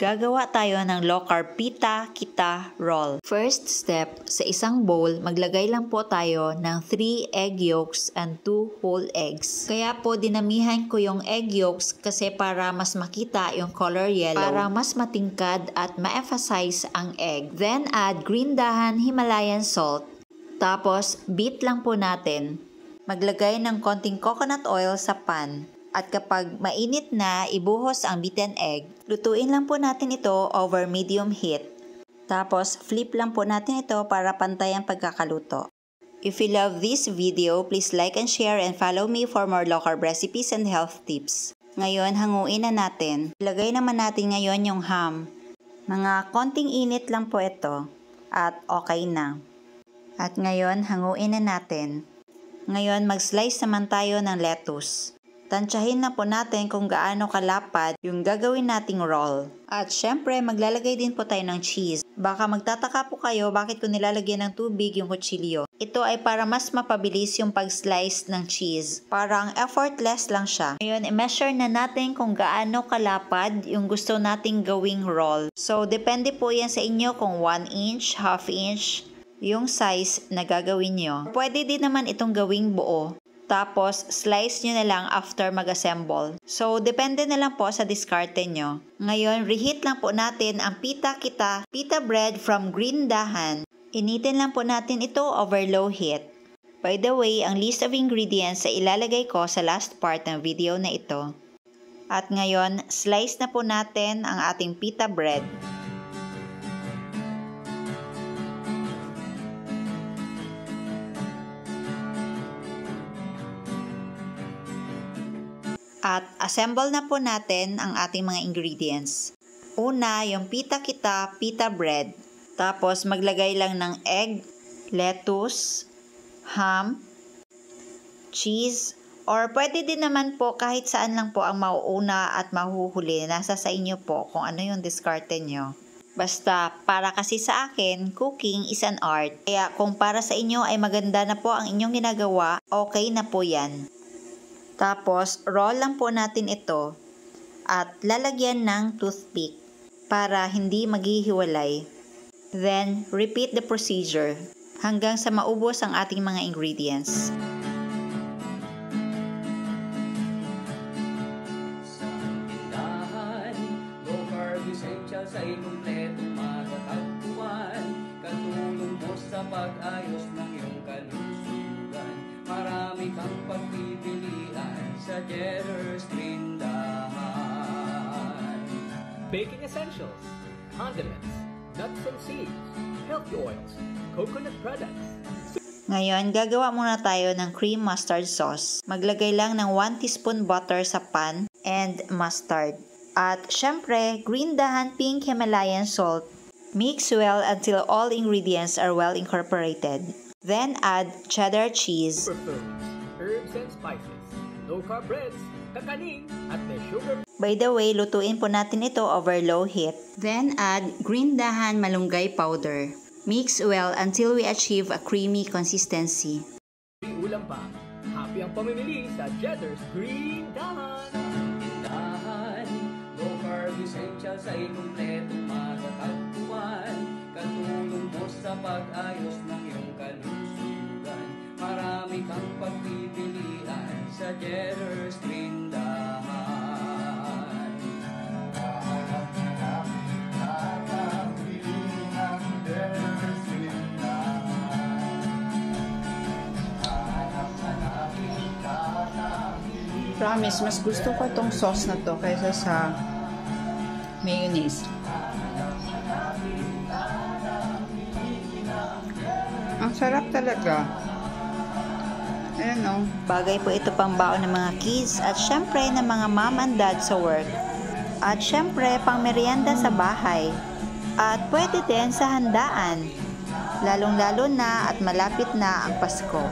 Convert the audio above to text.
Gagawa tayo ng low-carb pita kita roll. First step, sa isang bowl, maglagay lang po tayo ng 3 egg yolks and 2 whole eggs. Kaya po dinamihan ko yung egg yolks kasi para mas makita yung color yellow, para mas matingkad at ma-emphasize ang egg. Then add green dahan Himalayan salt. Tapos beat lang po natin. Maglagay ng konting coconut oil sa pan. At kapag mainit na, ibuhos ang beaten egg. Lutuin lang po natin ito over medium heat. Tapos, flip lang po natin ito para pantay ang pagkakaluto. If you love this video, please like and share and follow me for more low-carb recipes and health tips. Ngayon, hanguin na natin. Ilagay naman natin ngayon yung ham. Mga konting init lang po ito. At okay na. At ngayon, hanguin na natin. Ngayon, mag-slice naman tayo ng lettuce. Tansyahin na po natin kung gaano kalapad yung gagawin nating roll. At syempre, maglalagay din po tayo ng cheese. Baka magtataka po kayo bakit ko nilalagyan ng tubig yung kutsilyo. Ito ay para mas mapabilis yung pag-slice ng cheese. Parang effortless lang siya. Ngayon, i-measure na natin kung gaano kalapad yung gusto nating gawing roll. So, depende po yan sa inyo kung 1 inch, half inch, yung size na gagawin nyo. Pwede din naman itong gawing buo. Tapos, slice nyo na lang after mag-assemble. So, depende na lang po sa diskarte nyo. Ngayon, reheat lang po natin ang pita kita, pita bread from green dahan. Initin lang po natin ito over low heat. By the way, ang list of ingredients ay ilalagay ko sa last part ng video na ito. At ngayon, slice na po natin ang ating pita bread. At assemble na po natin ang ating mga ingredients. Una, yung pita kita, pita bread. Tapos maglagay lang ng egg, lettuce, ham, cheese, or pwede din naman po kahit saan lang po ang mauuna at mahuhuli. Nasa sa inyo po kung ano yung diskarte nyo. Basta, para kasi sa akin, cooking is an art. Kaya kung para sa inyo ay maganda na po ang inyong ginagawa, okay na po yan. Tapos, roll lang po natin ito at lalagyan ng toothpick para hindi maghihiwalay. Then, repeat the procedure hanggang sa maubos ang ating mga ingredients. Sa tindahan, low-carb essentials ay kumpletong matatagpuan. Katulong mo sa pag-ayos ng iyong kalusugan. Marami kang pagpipilian sa Cheddar's tindahan. Baking essentials, condiments, nuts and seeds, healthy oils, coconut products. Ngayon, gagawa muna tayo ng cream mustard sauce. Maglagay lang ng 1 teaspoon butter sa pan and mustard. At syempre, green dahan pink Himalayan salt. Mix well until all ingredients are well incorporated. Then add cheddar cheese. Superfoods, herbs and spices, low-carb breads, kakanin, at may sugar. By the way, lutuin po natin ito over low heat. Then add green dahan malunggay powder. Mix well until we achieve a creamy consistency. Ulam pa, happy ang pamimili sa Cheddar's Green Dahan. Tindahan, low-carb essentials ay kumpletong matatagpuan. Katulong mo sa pag-ayos ng iyong kalusugan. Marami kang pagpipilian sa Cheddar's tindahan. Promise, mas gusto ko itong sauce na to kaysa sa mayonnaise. Ang sarap talaga. Ayan o. Bagay po ito pang baon ng mga kids at syempre ng mga mom and dad sa work. At syempre pang merienda sa bahay. At pwede din sa handaan. Lalong-lalo na at malapit na ang Pasko.